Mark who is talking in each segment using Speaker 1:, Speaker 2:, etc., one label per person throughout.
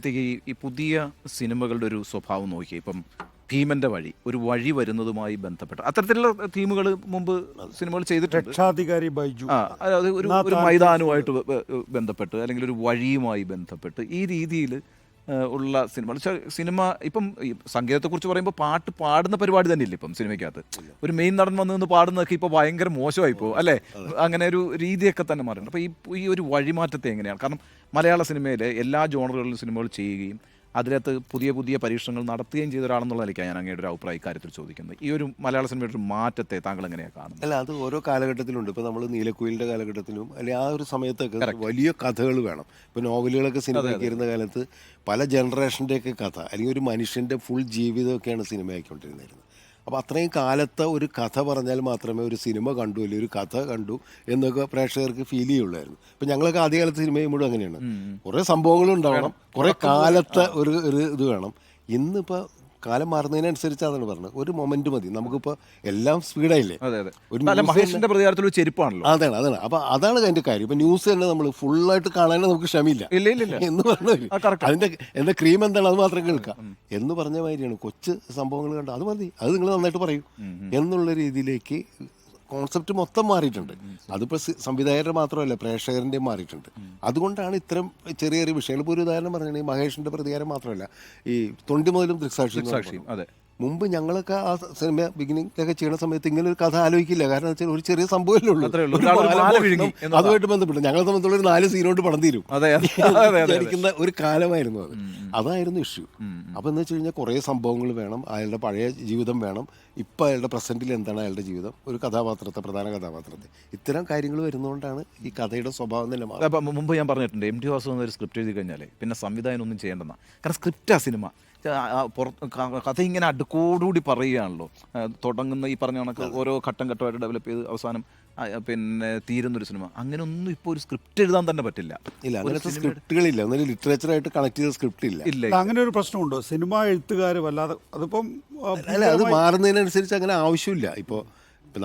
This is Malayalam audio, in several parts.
Speaker 1: ഈ പുതിയ സിനിമകളുടെ ഒരു സ്വഭാവം നോക്കി ഇപ്പം ഭീമന്റെ വഴി ഒരു വഴി വരുന്നതുമായി ബന്ധപ്പെട്ട് അത്തരത്തിലുള്ള തീമുകൾ മുമ്പ് സിനിമകൾ ചെയ്തിട്ടുണ്ട്.
Speaker 2: രക്ഷാധികാരി ബൈജു
Speaker 1: അതായത് ഒരു മൈതാനവുമായിട്ട് ബന്ധപ്പെട്ട് അല്ലെങ്കിൽ ഒരു വഴിയുമായി ബന്ധപ്പെട്ട് ഈ രീതിയിൽ ഉള്ള സിനിമ ഇപ്പം ഈ സംഗീതത്തെക്കുറിച്ച് പറയുമ്പോൾ പാട്ട് പാടുന്ന പരിപാടി തന്നെ ഇല്ല ഇപ്പം സിനിമയ്ക്കകത്ത്. ഒരു മെയിൻ നടൻ വന്ന് പാടുന്നതൊക്കെ ഇപ്പോൾ ഭയങ്കര മോശമായിപ്പോ അല്ലേ? അങ്ങനെ ഒരു രീതിയൊക്കെ തന്നെ മാറുന്നുണ്ട്. അപ്പോൾ ഈ ഒരു വഴിമാറ്റത്തെ എങ്ങനെയാണ്? കാരണം മലയാള സിനിമയിലെ എല്ലാ ജോണറുകളിലും സിനിമകൾ ചെയ്യുകയും അതിനകത്ത് പുതിയ പുതിയ പരീക്ഷണങ്ങൾ നടത്തുകയും ചെയ്ത ഒരാളെന്നുള്ള നിലയ്ക്കാണ് ഞാൻ അങ്ങയുടെ ഒരു അഭിപ്രായ കാര്യത്തിൽ ചോദിക്കുന്നത്. ഈ ഒരു മലയാള സിനിമയുടെ ഒരു മാറ്റത്തെ താങ്കൾ എങ്ങനെയാണ് കാണുന്നത്?
Speaker 3: അല്ല, അത് ഓരോ കാലഘട്ടത്തിലുണ്ട്. ഇപ്പോൾ നമ്മൾ നീലക്കുയിലിൻ്റെ കാലഘട്ടത്തിലും അല്ലെങ്കിൽ ആ ഒരു സമയത്തൊക്കെ വലിയ കഥകൾ വേണം. ഇപ്പോൾ നോവലുകളൊക്കെ സിനിമയൊക്കെ ഇരുന്ന കാലത്ത് പല ജനറേഷൻ്റെയൊക്കെ കഥ അല്ലെങ്കിൽ ഒരു മനുഷ്യൻ്റെ ഫുൾ ജീവിതമൊക്കെയാണ് സിനിമയാക്കിക്കൊണ്ടിരുന്നത്. അപ്പോൾ അത്രയും കാലത്തെ ഒരു കഥ പറഞ്ഞാൽ മാത്രമേ ഒരു സിനിമ കണ്ടു അല്ലെങ്കിൽ ഒരു കഥ കണ്ടു എന്നൊക്കെ പ്രേക്ഷകർക്ക് ഫീൽ ചെയ്യുള്ളായിരുന്നു. ഇപ്പം ഞങ്ങളൊക്കെ ആദ്യകാലത്ത് സിനിമ ചെയ്യുമ്പോഴും അങ്ങനെയാണ്. കുറേ സംഭവങ്ങളുണ്ടാവണം, കുറേ കാലത്തെ ഒരു ഇത് വേണം. ഇന്നിപ്പോൾ കാലം മാറുന്നതിനനുസരിച്ച് അതാണ് പറഞ്ഞത്, ഒരു മൊമെന്റ് മതി. നമുക്കിപ്പോൾ എല്ലാം സ്പീഡായില്ലേ.
Speaker 1: മഹേഷിന്റെ പ്രതികാരത്തിൽ ചെരുപ്പാണല്ലോ.
Speaker 3: അതാണ് അപ്പോൾ അതാണ് അതിന്റെ കാര്യം. ഇപ്പൊ ന്യൂസ് തന്നെ നമ്മൾ ഫുള്ളായിട്ട് കാണാൻ നമുക്ക് ക്ഷമയില്ല എന്ന് പറഞ്ഞവര് അതിന്റെ എന്താ ക്രീം എന്താണ് അത് മാത്രം കേൾക്കാം എന്ന് പറഞ്ഞ മാതിരിയാണ്. കൊച്ചു സംഭവങ്ങൾ കണ്ട അത് മതി, അത് നിങ്ങൾ നന്നായിട്ട് പറയൂ എന്നുള്ള രീതിയിലേക്ക് കോൺസെപ്റ്റ് മൊത്തം മാറിയിട്ടുണ്ട്. അതിപ്പോൾ സംവിധായകരുടെ മാത്രമല്ല പ്രേക്ഷകരുടെ മാറിയിട്ടുണ്ട്. അതുകൊണ്ടാണ് ഇത്തരം ചെറിയ ചെറിയ വിഷയങ്ങൾ. ഇപ്പോൾ ഒരു ഉദാഹരണം പറഞ്ഞിട്ടുണ്ടെങ്കിൽ മഹേഷിന്റെ പ്രതികാരം മാത്രമല്ല, ഈ തൊണ്ടി മുതലും ദൃക്സാക്ഷിയും. അതെ, മുമ്പ് ഞങ്ങളൊക്കെ ആ സിനിമ ബിഗിനിങ്ങിലൊക്കെ ചെയ്യുന്ന സമയത്ത് ഇങ്ങനെ ഒരു കഥ ആലോചിക്കില്ല. കാരണം വെച്ചാൽ ഒരു ചെറിയ സംഭവമല്ലേ ഉള്ളൂ, അതുമായിട്ട് ബന്ധപ്പെട്ട് ഞങ്ങളെ സംബന്ധിച്ചുള്ള ഒരു 4 സീനോട്ട് പടം തീരും വിചാരിക്കുന്ന ഒരു കാലമായിരുന്നു അത്. അതായിരുന്നു ഇഷ്യൂ. അപ്പോൾ എന്ന് വെച്ച് കഴിഞ്ഞാൽ കുറേ സംഭവങ്ങൾ വേണം, അയാളുടെ പഴയ ജീവിതം വേണം, ഇപ്പം അയാളുടെ പ്രസൻറ്റിൽ എന്താണ് അയാളുടെ ജീവിതം, ഒരു കഥാപാത്രത്തെ പ്രധാന കഥാപാത്രത്തെ, ഇത്തരം കാര്യങ്ങൾ വരുന്നതുകൊണ്ടാണ് ഈ കഥയുടെ സ്വഭാവം തന്നെ മാറുന്നത്.
Speaker 1: മുമ്പ് ഞാൻ പറഞ്ഞിട്ടുണ്ട്, എം ടി വാസു ഒരു സ്ക്രിപ്റ്റ് എഴുതി കഴിഞ്ഞാൽ പിന്നെ സംവിധാനം ഒന്നും ചെയ്യേണ്ടെന്നാണ്. കാരണം സ്ക്രിപ്റ്റാ സിനിമ. കഥ ഇങ്ങനെ അടുക്കോടുകൂടി പറയുകയാണല്ലോ. തുടങ്ങുന്ന ഈ പറഞ്ഞ കണക്ക് ഓരോ ഘട്ടം ഘട്ടമായിട്ട് ഡെവലപ്പ് ചെയ്ത് അവസാനം പിന്നെ തീരുന്നൊരു സിനിമ. അങ്ങനെ ഒന്നും ഇപ്പോൾ ഒരു സ്ക്രിപ്റ്റ് എഴുതാൻ തന്നെ പറ്റില്ല.
Speaker 3: അങ്ങനത്തെ സ്ക്രിപ്റ്റുകളില്ല, ഒന്നും ലിറ്ററേച്ചറായിട്ട് കണക്ട് ചെയ്ത സ്ക്രിപ്റ്റ് ഇല്ല.
Speaker 2: അങ്ങനെ ഒരു പ്രശ്നമുണ്ടോ സിനിമ എഴുത്തുകാർ വല്ലാതെ? അതിപ്പം
Speaker 3: അല്ല, അത് മാറുന്നതിനനുസരിച്ച് അങ്ങനെ ആവശ്യമില്ല. ഇപ്പോൾ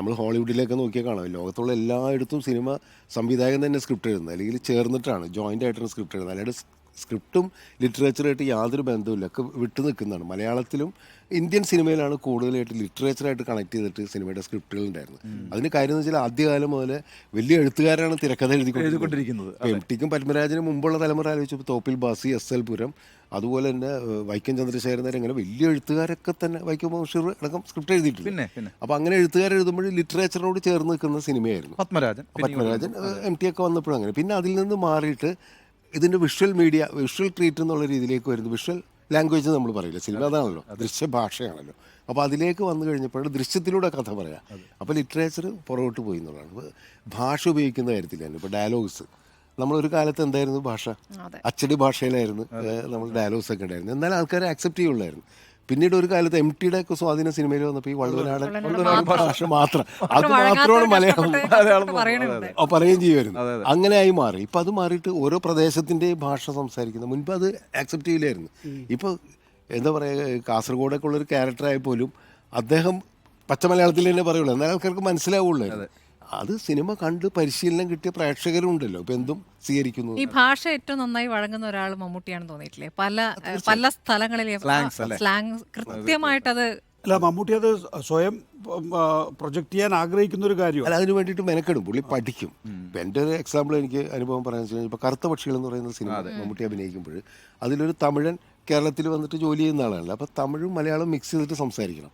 Speaker 3: നമ്മൾ ഹോളിവുഡിലേക്ക് നോക്കിയാൽ കാണാം, ലോകത്തുള്ള എല്ലായിടത്തും സിനിമ സംവിധായകൻ തന്നെ സ്ക്രിപ്റ്റ് എഴുതുന്നത്, അല്ലെങ്കിൽ ചേർന്നിട്ടാണ് ജോയിൻ്റ് ആയിട്ടാണ് സ്ക്രിപ്റ്റ് എഴുതുന്നത്. അല്ലാണ്ട് സ്ക്രിപ്റ്റും ലിറ്ററേച്ചറായിട്ട് യാതൊരു ബന്ധവുമില്ല, ഒക്കെ വിട്ടു നിൽക്കുന്നതാണ്. മലയാളത്തിലും ഇന്ത്യൻ സിനിമയിലാണ് കൂടുതലായിട്ട് ലിറ്ററേച്ചറായിട്ട് കണക്ട് ചെയ്തിട്ട് സിനിമയുടെ സ്ക്രിപ്റ്റുകൾ ഉണ്ടായിരുന്നത്. അതിന് കാര്യം എന്ന് വെച്ചാൽ ആദ്യകാലം മുതൽ വലിയ എഴുത്തുകാരാണ് തിരക്കഥ എഴുതിക്കൊണ്ടിരിക്കുന്നത്. എം ടിക്കും പത്മരാജനും മുമ്പുള്ള തലമുറ ആലോചിച്ചപ്പോൾ തോപ്പിൽ ബാസി, എസ്.എൽ. പുരം, അതുപോലെ തന്നെ വൈക്കം ചന്ദ്രശേഖരൻ, ഇങ്ങനെ വലിയ എഴുത്തുകാരൊക്കെ തന്നെ, വൈക്കം ബഷീർ അടക്കം സ്ക്രിപ്റ്റ് എഴുതിയിട്ടുണ്ട്. അപ്പോൾ അങ്ങനെ എഴുത്തുകാർ എഴുതുമ്പോൾ ലിറ്ററേച്ചറിനോട് ചേർന്ന് നിൽക്കുന്ന സിനിമയായിരുന്നു. പത്മരാജൻ, എം ടി ഒക്കെ വന്നപ്പോഴും അങ്ങനെ. പിന്നെ അതിൽ നിന്ന് മാറിയിട്ട് ഇതിൻ്റെ വിഷ്വൽ മീഡിയ, വിഷ്വൽ ട്രീറ്റ് എന്നുള്ള രീതിയിലേക്ക് വരുന്നു. വിഷ്വൽ ലാംഗ്വേജ് നമ്മൾ പറയില്ല, സിനിമ അതാണല്ലോ, ദൃശ്യഭാഷയാണല്ലോ. അപ്പോൾ അതിലേക്ക് വന്നു കഴിഞ്ഞപ്പോൾ ദൃശ്യത്തിലൂടെ കഥ പറയാം. അപ്പോൾ ലിറ്ററേച്ചർ പുറകോട്ട് പോയി എന്നുള്ളതാണ്. ഭാഷ ഉപയോഗിക്കുന്ന കാര്യത്തിൽ തന്നെ ഇപ്പോൾ ഡയലോഗ്സ്, നമ്മളൊരു കാലത്ത് എന്തായിരുന്നു ഭാഷ, അച്ചടി ഭാഷയിലായിരുന്നു നമ്മൾ ഡയലോഗ്സ് ഒക്കെ ഉണ്ടായിരുന്നു. എന്നാൽ ആൾക്കാരെ അക്സെപ്റ്റ് ചെയ്യുള്ളായിരുന്നു. പിന്നീട് ഒരു കാലത്ത് എം ടിയുടെ ഒക്കെ സ്വാധീന സിനിമയിൽ വന്നപ്പോൾ ഈ വള്ളുവനാടൻ ഭാഷ മാത്രം, അത് മാത്രമാണ് മലയാളം പറയുകയും ചെയ്യുമായിരുന്നു. അങ്ങനെയായി മാറി. ഇപ്പം അത് മാറിയിട്ട് ഓരോ പ്രദേശത്തിൻ്റെയും ഭാഷ സംസാരിക്കുന്നത്. മുൻപ് അത് അക്സെപ്റ്റ് ചെയ്യില്ലായിരുന്നു. ഇപ്പോൾ എന്താ പറയുക, കാസർഗോഡൊക്കെ ഉള്ളൊരു ക്യാരക്ടറായി പോലും അദ്ദേഹം പച്ച മലയാളത്തിൽ തന്നെ പറയുള്ളൂ, എന്നാൽ ആൾക്കാർക്ക് മനസ്സിലാവുള്ളൂ. അത് സിനിമ കണ്ട് പരിശീലനം കിട്ടിയ പ്രേക്ഷകരുണ്ടല്ലോ, ഇപ്പം എന്തും സ്വീകരിക്കുന്നു.
Speaker 4: ഈ ഭാഷ ഏറ്റവും നന്നായി വഴങ്ങുന്ന ഒരാൾ മമ്മൂട്ടിയാണെന്ന് തോന്നിയിട്ടില്ലേ? പല സ്ഥലങ്ങളിലെ സ്ലാങ് കൃത്യമായിട്ടത്.
Speaker 2: അല്ല, മമ്മൂട്ടി അത് സ്വയം പ്രൊജക്ട് ചെയ്യാൻ ആഗ്രഹിക്കുന്ന ഒരു കാര്യം.
Speaker 3: അല്ല, അതിന് വേണ്ടിയിട്ട് മെനക്കെടും, പുള്ളി പഠിക്കും. ഇപ്പം എൻ്റെ ഒരു എക്സാമ്പിൾ എനിക്ക് അനുഭവം പറയാന്ന് വെച്ച് കഴിഞ്ഞാൽ, ഇപ്പോൾ കറുത്ത പക്ഷികൾ എന്ന് പറയുന്ന സിനിമ മമ്മൂട്ടി അഭിനയിക്കുമ്പോൾ അതിലൊരു തമിഴൻ കേരളത്തിൽ വന്നിട്ട് ജോലി ചെയ്യുന്ന ആളാണല്ലോ. അപ്പോൾ തമിഴും മലയാളം മിക്സ് ചെയ്തിട്ട് സംസാരിക്കണം.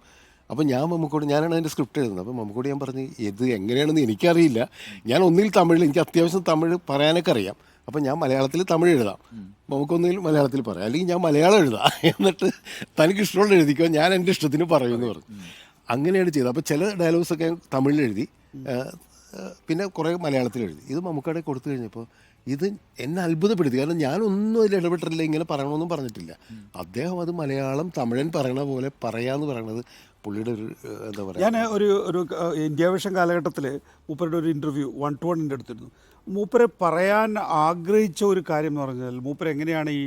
Speaker 3: അപ്പോൾ ഞാൻ മമ്മൂക്കോട്, ഞാനാണ് അതിൻ്റെ സ്ക്രിപ്റ്റ് എഴുതുന്നത്. അപ്പോൾ മമ്മൂക്കോട് ഞാൻ പറഞ്ഞു, ഇത് എങ്ങനെയാണെന്ന് എനിക്കറിയില്ല, ഞാൻ ഒന്നിൽ തമിഴിൽ, എനിക്ക് അത്യാവശ്യം തമിഴ് പറയാനൊക്കെ അറിയാം, അപ്പോൾ ഞാൻ മലയാളത്തിൽ തമിഴ് എഴുതാം, നമുക്കൊന്നിൽ മലയാളത്തിൽ പറയാം, അല്ലെങ്കിൽ ഞാൻ മലയാളം എഴുതാം, എന്നിട്ട് തനിക്ക് ഇഷ്ടമുള്ള എഴുതിക്കോ, ഞാൻ എൻ്റെ ഇഷ്ടത്തിന് പറയുമെന്ന് പറഞ്ഞു. അങ്ങനെയാണ് ചെയ്തത്. അപ്പോൾ ചില ഡയലോഗ്സൊക്കെ തമിഴിൽ എഴുതി, പിന്നെ കുറേ മലയാളത്തിൽ എഴുതി. ഇത് മമ്മൂക്കയുടെ കൊടുത്തു കഴിഞ്ഞപ്പോൾ ഇത് എന്നെ അത്ഭുതപ്പെടുത്തി. കാരണം ഞാനൊന്നും അതിൽ ഇടപെട്ടില്ല, ഇങ്ങനെ പറയണമെന്നും പറഞ്ഞിട്ടില്ല. അദ്ദേഹം അത് മലയാളം തമിഴൻ പറയണ പോലെ പറയാമെന്ന് പറയണത് പുള്ളിയുടെ ഒരു എന്താ പറയുക.
Speaker 2: ഞാൻ ഒരു ഇന്ത്യ വിഷൻ കാലഘട്ടത്തിൽ മൂപ്പരുടെ ഒരു ഇൻ്റർവ്യൂ 1-to-1 എടുത്തിരുന്നു. മൂപ്പരെ പറയാൻ ആഗ്രഹിച്ച ഒരു കാര്യം എന്ന് പറഞ്ഞാൽ, മൂപ്പർ എങ്ങനെയാണ് ഈ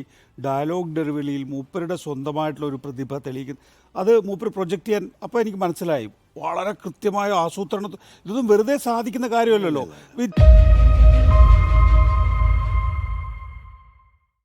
Speaker 2: ഡയലോഗ് ഡെലിവറിയിൽ മൂപ്പരുടെ സ്വന്തമായിട്ടുള്ള ഒരു പ്രതിഭ തെളിയിക്കുന്നത്, അത് മൂപ്പർ പ്രൊജക്റ്റ് ചെയ്യാൻ. അപ്പോൾ എനിക്ക് മനസ്സിലായി, വളരെ കൃത്യമായ ആസൂത്രണത്തിൽ, ഇതൊന്നും വെറുതെ സാധിക്കുന്ന കാര്യമല്ലല്ലോ.